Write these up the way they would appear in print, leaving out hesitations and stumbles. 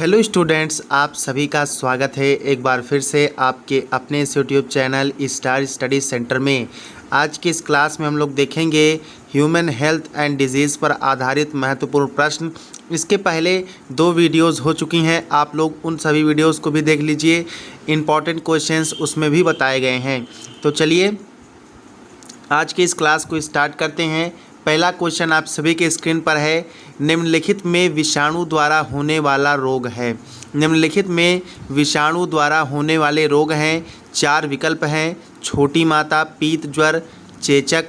Hello students, आप सभी का स्वागत है एक बार फिर से आपके अपने इस YouTube channel star study centre में। आज की इस क्लास में हम लोग देखेंगे ह्यूमन हेल्थ एंड डिजीज़ पर आधारित महत्वपूर्ण प्रश्न। इसके पहले 2 वीडियोस हो चुकी हैं, आप लोग उन सभी वीडियोस को भी देख लीजिए। इम्पॉर्टेंट क्वेश्चंस उसमें भी बताए गए हैं। तो चलिए आज की इस क्लास को स्टार्ट करते हैं। पहला क्वेश्चन आप सभी के स्क्रीन पर है, निम्नलिखित में विषाणु द्वारा होने वाला रोग है। निम्नलिखित में विषाणु द्वारा होने वाले रोग हैं। 4 विकल्प हैं, छोटी माता, पीत ज्वर, चेचक,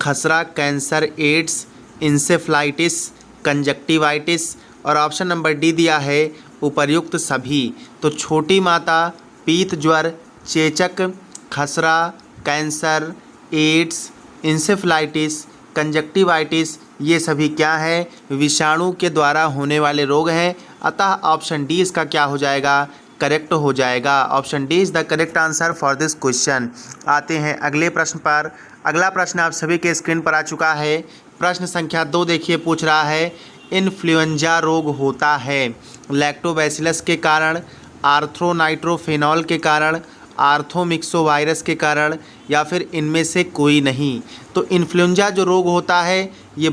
खसरा, कैंसर, एड्स, इंसेफ्लाइटिस, कंजक्टिवाइटिस और ऑप्शन नंबर डी दिया है उपर्युक्त सभी। तो छोटी माता, पीत ज्वर, चेचक, खसरा, कैंसर, एड्स, इंसेफ्लाइटिस, कंजक्टिवाइटिस ये सभी क्या है? विषाणु के द्वारा होने वाले रोग हैं। अतः ऑप्शन डी इसका क्या हो जाएगा? करेक्ट हो जाएगा। Option D is the correct answer for this question. आते हैं अगले प्रश्न पर। अगला प्रश्न आप सभी के स्क्रीन पर आ चुका है। प्रश्न संख्या 2 देखिए, पूछ रहा है इन्फ्लुएंजा रोग होता है लैक्टोबैसिलस के कारण, आर्थ्रोनाइट्रोफेनॉल के कारण, आर्थोमिक्सोवायरस के कारण या फिर इनमें से कोई नहीं। तो इन्फ्लुएंजा जो रोग होता है ये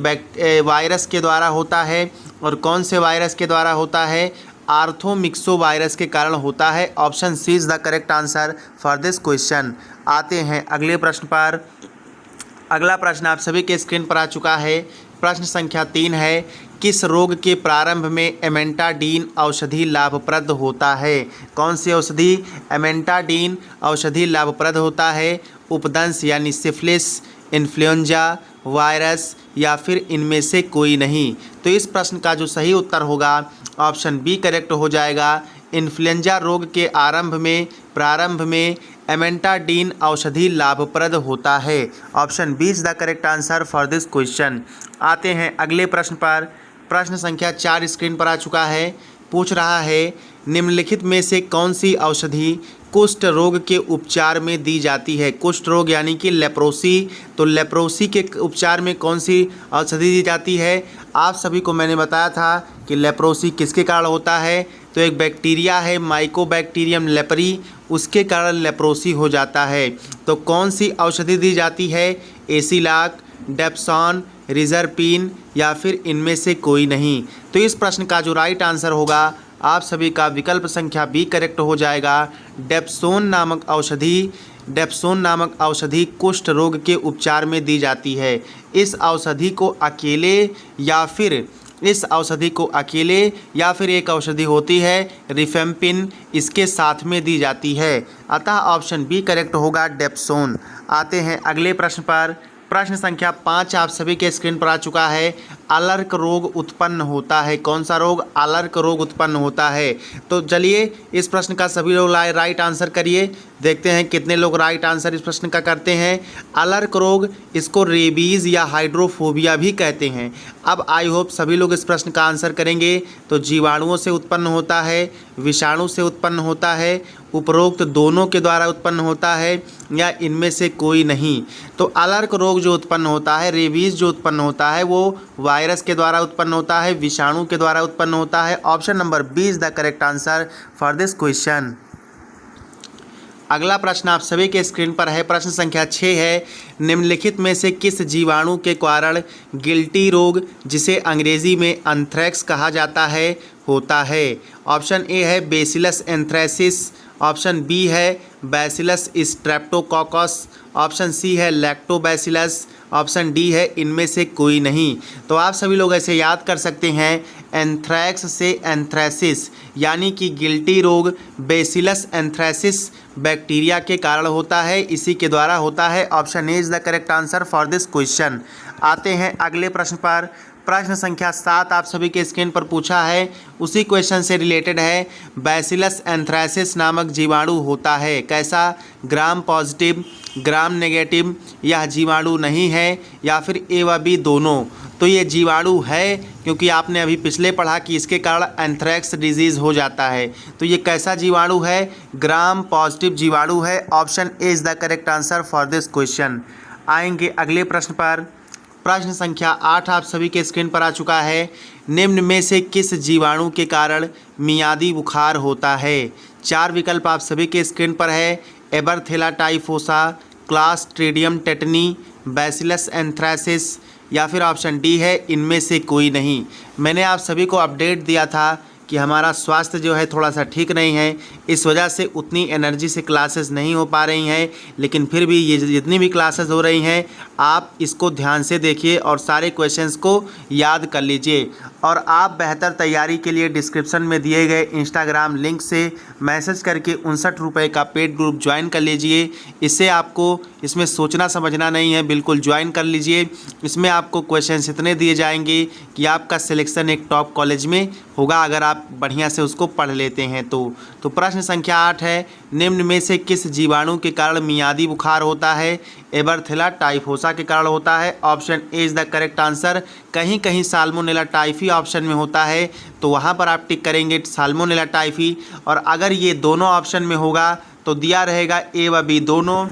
वायरस के द्वारा होता है। और कौन से वायरस के द्वारा होता है? आर्थोमिक्सोवायरस के कारण होता है। Option C is the correct answer for this question. आते हैं अगले प्रश्न पर। अगला प्रश्न आप सभी के स्क्रीन पर आ चुका है। प्रश्न संख्या 3 है, किस रोग के प्रारंभ में एमेंटाडीन औषधि लाभप्रद होता है? कौन सी औषधि? एमेंटाडीन औषधि लाभप्रद होता है। उपदंश यानी सिफिलिस, इन्फ्लुएंजा वायरस या फिर इनमें से कोई नहीं। तो इस प्रश्न का जो सही उत्तर होगा ऑप्शन बी करेक्ट हो जाएगा। इन्फ्लुएंजा रोग के प्रारंभ में एमेंटाडीन औषधि लाभप्रद होता है। Option B is the correct answer for this question. आते हैं अगले प्रश्न पर। प्रश्न संख्या 4 स्क्रीन पर आ चुका है। पूछ रहा है निम्नलिखित में से कौन सी औषधि कुष्ठ रोग के उपचार में दी जाती है? कुष्ठ रोग यानी कि लेप्रोसी। तो लेप्रोसी के उपचार में कौन सी औषधि दी जाती है? आप सभी को मैंने बताया था कि लेप्रोसी किसके कारण होता है। तो एक बैक्टीरिया है माइकोबैक्टीरियम लेप्री, उसके कारण लेप्रोसी हो जाता है। तो कौन सी औषधि दी जाती है? एसिलाक, डेप्सॉन, रिजरपिन या फिर इनमें से कोई नहीं। तो इस प्रश्न का जो राइट आंसर होगा आप सभी का विकल्प संख्या बी करेक्ट हो जाएगा। डेप्सोन नामक औषधि कुष्ठ रोग के उपचार में दी जाती है। इस औषधि को अकेले या फिर एक औषधि होती है रिफेम्पिन, इसके साथ में दी जाती है। अतः ऑप्शन बी करेक्ट होगा, डेप्सोन। आते हैं अगले प्रश्न पर। प्रश्न संख्या 5 आप सभी के स्क्रीन पर आ चुका है। अलर्क रोग उत्पन्न होता है। कौन सा रोग? अलर्क रोग उत्पन्न होता है। तो चलिए इस प्रश्न का सभी लोग राइट आंसर करिए। देखते हैं कितने लोग राइट आंसर इस प्रश्न का करते हैं। अलर्क रोग, इसको रेबीज़ या हाइड्रोफोबिया भी कहते हैं। अब आई होप सभी लोग इस प्रश्न का आंसर करेंगे। तो जीवाणुओं से उत्पन्न होता है, विषाणु से उत्पन्न होता है, उपरोक्त दोनों के द्वारा उत्पन्न होता है या इनमें से कोई नहीं। तो अलर्क रोग जो उत्पन्न होता है, रेबीज़ जो उत्पन्न होता है, वो वायरस के द्वारा उत्पन्न होता है, विषाणु के द्वारा उत्पन्न होता है। Option number B is the correct answer for this question. अगला प्रश्न आप सभी के स्क्रीन पर है। प्रश्न संख्या 6 है, निम्नलिखित में से किस जीवाणु के कारण गिल्टी रोग, जिसे अंग्रेजी में एंथ्रेक्स कहा जाता है, होता है? ऑप्शन ए है बेसिलस एंथ्रेसिस, ऑप्शन बी है बैसिलस स्ट्रेप्टोकोकस, ऑप्शन सी है लैक्टोबैसिलस, ऑप्शन डी है इनमें से कोई नहीं। तो आप सभी लोग ऐसे याद कर सकते हैं, एंथ्रैक्स से एंथ्रेसिस यानी कि गिल्टी रोग बेसिलस एंथ्रेसिस बैक्टीरिया के कारण होता है, इसी के द्वारा होता है। Option A is the correct answer for this question. आते हैं अगले प्रश्न पर। प्रश्न संख्या 7 आप सभी के स्क्रीन पर पूछा है, उसी क्वेश्चन से रिलेटेड है। बैसिलस एंथ्रेसिस नामक जीवाणु होता है कैसा? ग्राम पॉजिटिव, ग्राम नेगेटिव, यह जीवाणु नहीं है या फिर ए व बी दोनों। तो ये जीवाणु है, क्योंकि आपने अभी पिछले पढ़ा कि इसके कारण एंथ्रेक्स डिजीज़ हो जाता है। तो ये कैसा जीवाणु है? ग्राम पॉजिटिव जीवाणु है। Option A is the correct answer for this question. आएंगे अगले प्रश्न पर। प्रश्न संख्या 8 आप सभी के स्क्रीन पर आ चुका है। निम्न में से किस जीवाणु के कारण मियादी बुखार होता है? 4 विकल्प आप सभी के स्क्रीन पर है। एबरथेला टाइफोसा, क्लास्ट्रीडियम टेटनी, बैसिलस एंथ्रासिस या फिर ऑप्शन डी है इनमें से कोई नहीं। मैंने आप सभी को अपडेट दिया था कि हमारा स्वास्थ्य जो है थोड़ा सा ठीक नहीं है, इस वजह से उतनी एनर्जी से क्लासेस नहीं हो पा रही हैं, लेकिन फिर भी ये जितनी भी क्लासेस हो रही हैं आप इसको ध्यान से देखिए और सारे क्वेश्चंस को याद कर लीजिए। और आप बेहतर तैयारी के लिए डिस्क्रिप्शन में दिए गए इंस्टाग्राम लिंक से मैसेज करके 59 रुपये का पेड ग्रुप ज्वाइन कर लीजिए। इससे आपको इसमें सोचना समझना नहीं है, बिल्कुल ज्वाइन कर लीजिए। इसमें आपको क्वेश्चंस इतने दिए जाएंगे कि आपका सिलेक्शन एक टॉप कॉलेज में होगा अगर आप बढ़िया से उसको पढ़ लेते हैं तो प्रश्न संख्या 8 है, निम्न में से किस जीवाणु के कारण मियादी बुखार होता है? एबरथेला टाइफोसा के कारण होता है। Option A is the correct answer. कहीं कहीं साल्मोनेला टाइफी ऑप्शन में होता है तो वहाँ पर आप टिक करेंगे साल्मोनेला टाइफी, और अगर ये दोनों ऑप्शन में होगा तो दिया रहेगा ए व बी दोनों।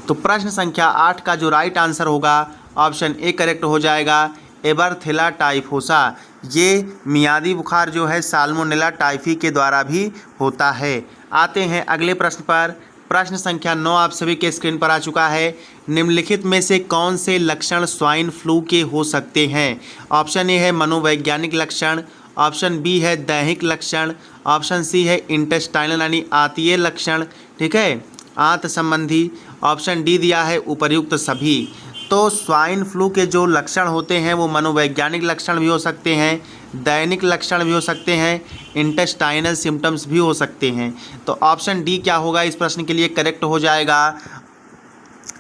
तो प्रश्न संख्या 8 का जो राइट आंसर होगा ऑप्शन ए करेक्ट हो जाएगा, एबरथेला टाइफोसा। ये मियादी बुखार जो है साल्मोनेला टाइफी के द्वारा भी होता है। आते हैं अगले प्रश्न पर। प्रश्न संख्या 9 आप सभी के स्क्रीन पर आ चुका है। निम्नलिखित में से कौन से लक्षण स्वाइन फ्लू के हो सकते हैं? ऑप्शन ए है मनोवैज्ञानिक लक्षण, ऑप्शन बी है दैहिक लक्षण, ऑप्शन सी है इंटेस्टाइनल यानी आंतीय लक्षण, ठीक है, आंत संबंधी, ऑप्शन डी दिया है उपर्युक्त सभी। तो स्वाइन फ्लू के जो लक्षण होते हैं वो मनोवैज्ञानिक लक्षण भी हो सकते हैं, दैनिक लक्षण भी हो सकते हैं, इंटेस्टाइनल सिम्टम्स भी हो सकते हैं। तो ऑप्शन डी क्या होगा इस प्रश्न के लिए करेक्ट हो जाएगा।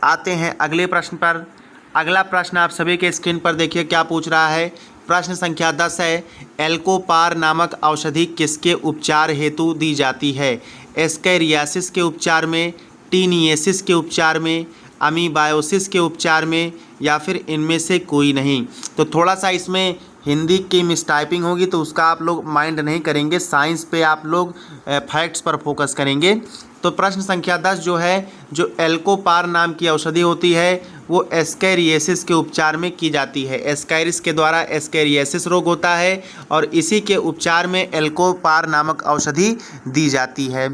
आते हैं अगले प्रश्न पर। अगला प्रश्न आप सभी के स्क्रीन पर देखिए क्या पूछ रहा है। प्रश्न संख्या 10 है, एल्कोपार नामक औषधि किसके उपचार हेतु दी जाती है? एस्कैरियासिस के उपचार में, टीनियसिस के उपचार में, अमीबायोसिस के उपचार में या फिर इनमें से कोई नहीं। तो थोड़ा सा इसमें हिंदी की मिसटाइपिंग होगी तो उसका आप लोग माइंड नहीं करेंगे, साइंस पे आप लोग फैक्ट्स पर फोकस करेंगे। तो प्रश्न संख्या 10 जो है, जो एल्कोपार नाम की औषधि होती है वो एस्कैरियासिस के उपचार में की जाती है। एस्कैरिस के द्वारा एस्कैरियासिस रोग होता है और इसी के उपचार में एल्कोपार नामक औषधि दी जाती है।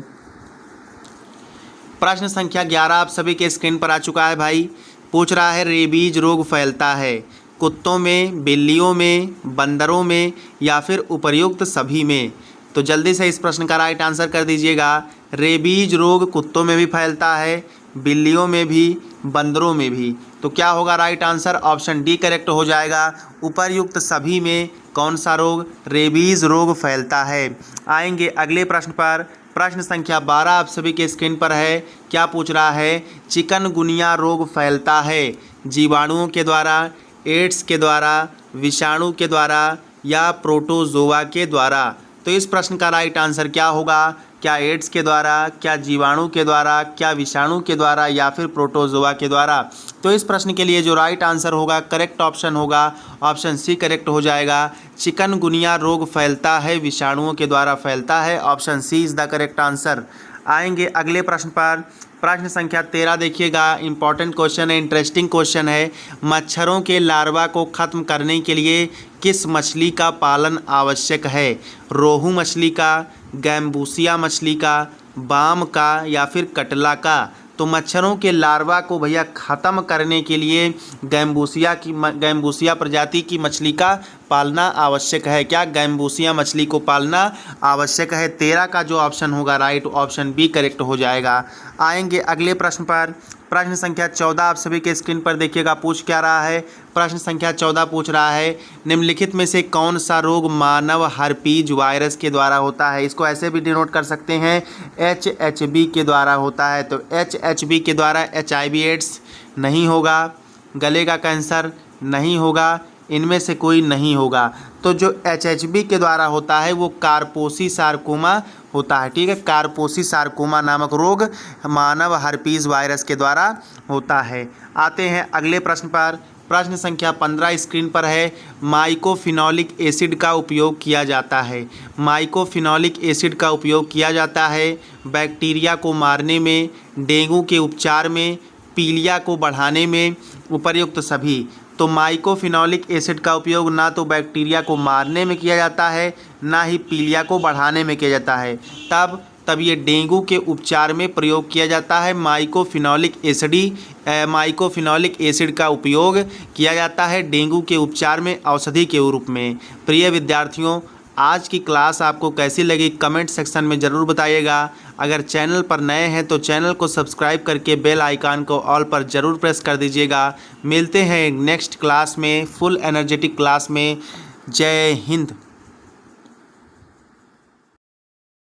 प्रश्न संख्या 11 आप सभी के स्क्रीन पर आ चुका है भाई। पूछ रहा है रेबीज रोग फैलता है कुत्तों में, बिल्लियों में, बंदरों में या फिर उपर्युक्त सभी में? तो जल्दी से इस प्रश्न का राइट आंसर कर दीजिएगा। रेबीज रोग कुत्तों में भी फैलता है, बिल्लियों में भी, बंदरों में भी। तो क्या होगा right answer? Option D correct हो जाएगा। उपर्युक्त सभी में कौन सा रोग? रेबीज रोग फैलता है। आएंगे अगले प्रश्न पर। प्रश्न संख्या 12 आप सभी के स्क्रीन पर है। क्या पूछ रहा है? चिकनगुनिया रोग फैलता है जीवाणुओं के द्वारा, एड्स के द्वारा, विषाणु के द्वारा या प्रोटोजोआ के द्वारा? तो इस प्रश्न का राइट आंसर क्या होगा? क्या एड्स के द्वारा, क्या जीवाणु के द्वारा, क्या विषाणु के द्वारा या फिर प्रोटोजोआ के द्वारा? तो इस प्रश्न के लिए जो राइट आंसर होगा, करेक्ट ऑप्शन होगा ऑप्शन सी करेक्ट हो जाएगा। चिकनगुनिया रोग फैलता है विषाणुओं के द्वारा फैलता है। Option C is the correct answer. आएंगे अगले प्रश्न पर। प्रश्न संख्या 13 देखिएगा, इंपॉर्टेंट क्वेश्चन है, इंटरेस्टिंग क्वेश्चन है। मच्छरों के लार्वा को ख़त्म करने के लिए किस मछली का पालन आवश्यक है? रोहू मछली का, गैम्बूसिया मछली का, बाम का या फिर कटला का? तो मच्छरों के लार्वा को भैया ख़त्म करने के लिए गैम्बूसिया प्रजाति की मछली का पालना आवश्यक है। क्या गैम्बूसिया मछली को पालना आवश्यक है? 13 का जो ऑप्शन होगा राइट ऑप्शन बी करेक्ट हो जाएगा। आएंगे अगले प्रश्न पर। प्रश्न संख्या 14 आप सभी के स्क्रीन पर देखिएगा पूछ क्या रहा है। प्रश्न संख्या 14 पूछ रहा है, निम्नलिखित में से कौन सा रोग मानव हर्पीज वायरस के द्वारा होता है? इसको ऐसे भी डिनोट कर सकते हैं, HHV के द्वारा होता है। तो HHV के द्वारा HIV एड्स नहीं होगा, गले का कैंसर नहीं होगा, इनमें से कोई नहीं होगा। तो जो HHV के द्वारा होता है वो कार्पोसी सार्कोमा होता है, ठीक है। कार्पोसी सार्कोमा नामक रोग मानव हर्पीज वायरस के द्वारा होता है। आते हैं अगले प्रश्न पर। प्रश्न संख्या 15 स्क्रीन पर है। माइकोफिनोलिक एसिड का उपयोग किया जाता है। माइकोफिनोलिक एसिड का उपयोग किया जाता है बैक्टीरिया को मारने में, डेंगू के उपचार में, पीलिया को बढ़ाने में, उपर्युक्त सभी। तो माइकोफिनोलिक एसिड का उपयोग ना तो बैक्टीरिया को मारने में किया जाता है, ना ही पीलिया को बढ़ाने में किया जाता है। तब ये डेंगू के उपचार में प्रयोग किया जाता है। माइकोफिनोलिक एसिड का उपयोग किया जाता है डेंगू के उपचार में औषधि के रूप में। प्रिय विद्यार्थियों, आज की क्लास आपको कैसी लगी कमेंट सेक्शन में ज़रूर बताइएगा। अगर चैनल पर नए हैं तो चैनल को सब्सक्राइब करके बेल आइकन को ऑल पर ज़रूर प्रेस कर दीजिएगा। मिलते हैं नेक्स्ट क्लास में, फुल एनर्जेटिक क्लास में। जय हिंद।